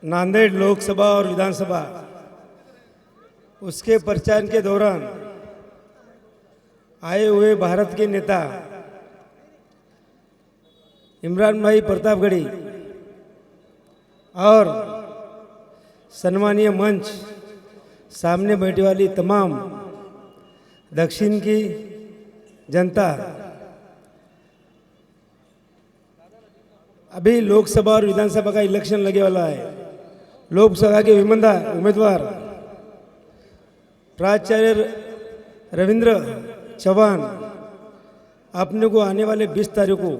नांदेड़ लोकसभा और विधानसभा उसके प्रचार के दौरान आए हुए भारत के नेता इमरान भाई प्रतापगढ़ी और सम्मानीय मंच सामने बैठी वाली तमाम दक्षिण की जनता, अभी लोकसभा और विधानसभा का इलेक्शन लगे वाला है। लोकसभा के उम्मीदवार प्राचार्य रविंद्र चौहान अपने को आने वाले 20 तारीख को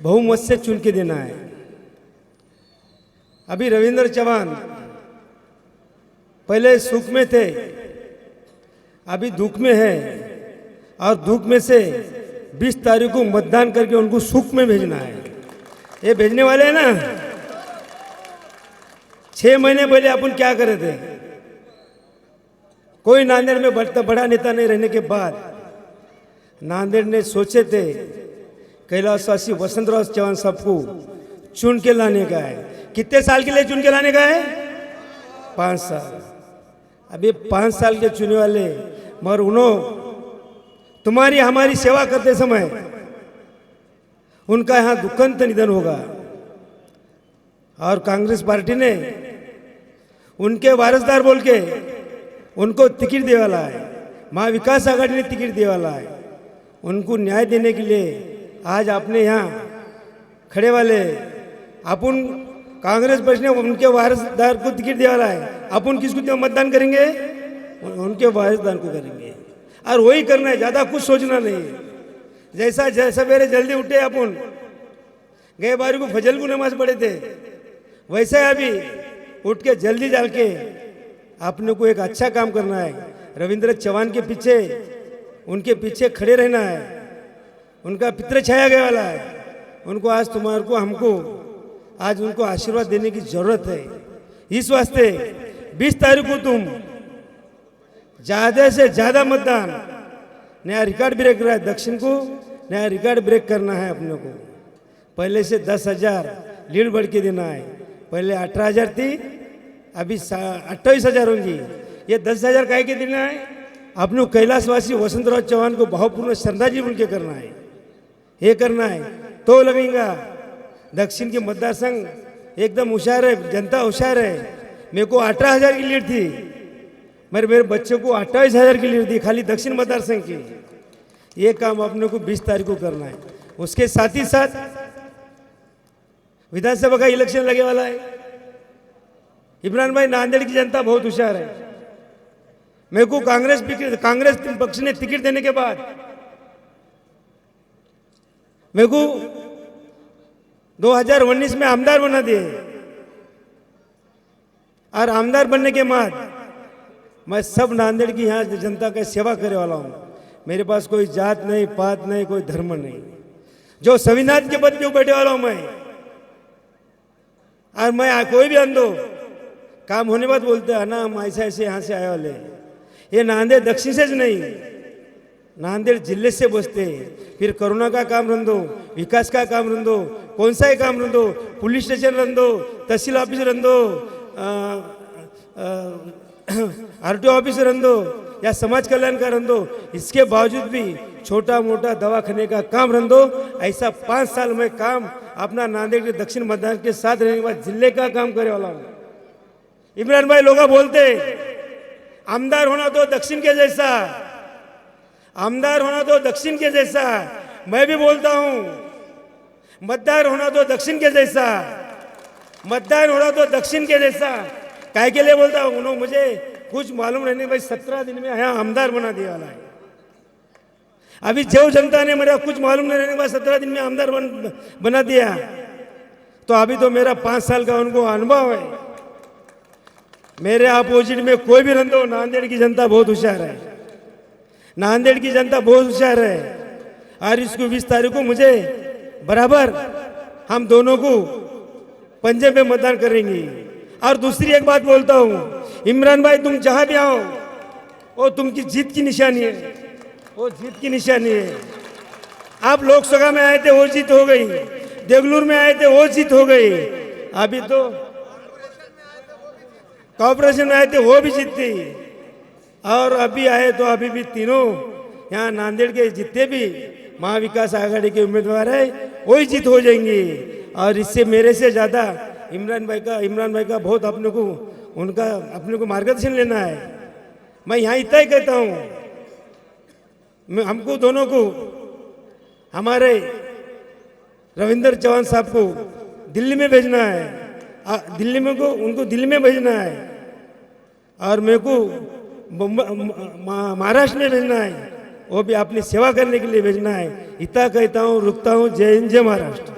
बहुमत से चुन के देना है। अभी रविंद्र चौहान पहले सुख में थे, अभी दुख में है और दुख में से 20 तारीख को मतदान करके उनको सुख में भेजना है। ये भेजने वाले हैं ना। 6 महीने पहले अपन क्या करे थे? कोई नांदेड़ में बड़ा नेता नहीं रहने के बाद नांदेड़ ने सोचे थे कैलाशवासी वसंतराव चौहान सबको चुन के लाने का है। कितने साल के लिए चुन के लाने का है? 5 साल। अभी 5 साल के चुने वाले, मगर उन्होंने तुम्हारी हमारी सेवा करते समय उनका यहाँ दुखंत निधन होगा और कांग्रेस पार्टी ने उनके वारसदार बोल के उनको टिकट दे वाला है। महा विकास आघाड़ी ने टिकट दे वाला है। उनको न्याय देने के लिए आज आपने यहाँ खड़े वाले अपन कांग्रेस पार्टी ने उनके वारसदार को टिकट दे वाला है। अपन किसको मतदान करेंगे? उनके वारसदार को करेंगे और वही करना है, ज़्यादा कुछ सोचना नहीं है। जैसा सवेरे जल्दी उठे अपन गए बारी को फजल को नमाज पढ़े थे, वैसे अभी उठ के जल्दी जाल के आपने को एक अच्छा काम करना है। रविंद्र चौहान के पीछे, उनके पीछे खड़े रहना है। उनका पितृ छाया गया वाला है। उनको आज तुम्हारे को हमको आज उनको आशीर्वाद देने की जरूरत है। इस वास्ते 20 तारीख को तुम ज़्यादा से ज़्यादा मतदान, नया रिकॉर्ड ब्रेक रहा है। दक्षिण को नया रिकॉर्ड ब्रेक करना है अपने को। पहले से 10,000 लीड बढ़ के देना है। पहले 18,000 थी, अभी 28,000 होंगी। ये 10,000 काहे के देना है? अपने कैलाशवासी वसंतराव चौहान को भावपूर्ण श्रद्धांजलि बोल के करना है। ये करना है तो लगेगा। दक्षिण के मतदार संघ एकदम होशियार है, जनता होशियार है। मेरे को 18,000 की लीड थी, मेरे बच्चों को 28,000 की लीड दी खाली दक्षिण मतदार संघ की। ये काम अपने को 20 तारीख को करना है। उसके साथ ही साथ विधानसभा का इलेक्शन लगे वाला है। इमरान भाई, नांदेड़ की जनता बहुत होशियार है। मेरे को कांग्रेस पक्ष ने टिकट देने के बाद मेरे को 2019 में आमदार बना दिए और आमदार बनने के बाद मैं सब नांदेड़ की यहाँ जनता का सेवा करे वाला हूँ। मेरे पास कोई जात नहीं, पात नहीं, कोई धर्म नहीं। जो संविधान के पद पे बैठे वाला हूँ मैं। और मैं कोई भी अंधो काम होने बाद बोलते हैं ना हम ऐसे ऐसे यहाँ से आए वाले। ये नांदेड़ दक्षिण से नहीं, नांदेड़ जिले से बसते। फिर कोरोना का काम रन दो, विकास का काम रन दो, कौन सा ही काम रन दो, पुलिस स्टेशन रन दो, तहसील ऑफिस रन दो, आरटीओ ऑफिस रन दो या समाज कल्याण का रन दो, इसके बावजूद भी छोटा मोटा दवाखाने का काम रन दो। ऐसा 5 साल में काम अपना नांदेड़ के दक्षिण मतदान के साथ रहने के बाद जिले का काम करे वाला हूँ। इमरान भाई, लोग बोलते आमदार होना तो दक्षिण के जैसा, आमदार होना तो दक्षिण के जैसा। मैं भी बोलता हूँ मतदार होना तो दक्षिण के जैसा, मतदार होना तो दक्षिण के जैसा। काय के लिए बोलता हूँ? उन्होंने मुझे कुछ मालूम नहीं भाई 17 दिन में यहाँ आमदार बना दिया वाला है। अभी जो जनता ने मेरा कुछ मालूम नहीं रहने के बाद 17 दिन में आमदार बना दिया, तो अभी तो मेरा 5 साल का उनको अनुभव है। मेरे अपोजिट में कोई भी रंदो, नांदेड़ की जनता बहुत होशियार है। नांदेड़ की जनता बहुत होशियार है और इसको 20 तारीख को मुझे बराबर हम दोनों को पंजे पे मतदान करेंगे। और दूसरी एक बात बोलता हूँ, इमरान भाई, तुम जहाँ भी आओ वो तुमकी जीत की निशानी है, वो जीत की निशानी है। आप लोकसभा में आए थे, वो जीत हो गई। देगलूर में आए थे, वो जीत हो गई। अभी तो कॉर्पोरेशन में आए थे वो भी जीती, और अभी आए तो अभी भी तीनों यहाँ नांदेड़ के जितने भी महाविकास आघाड़ी के उम्मीदवार है वही जीत हो जाएंगी। और इससे मेरे से ज़्यादा इमरान भाई का बहुत अपने को मार्गदर्शन लेना है। मैं यहाँ इतना ही कहता हूँ, हमको दोनों को हमारे रविंद्र चौहान साहब को दिल्ली में भेजना है, उनको दिल्ली में भेजना है, और मेरे को महाराष्ट्र में भेजना है, वो भी अपनी सेवा करने के लिए भेजना है। इतना कहता हूँ, रुकता हूँ। जय हिंद, जय महाराष्ट्र।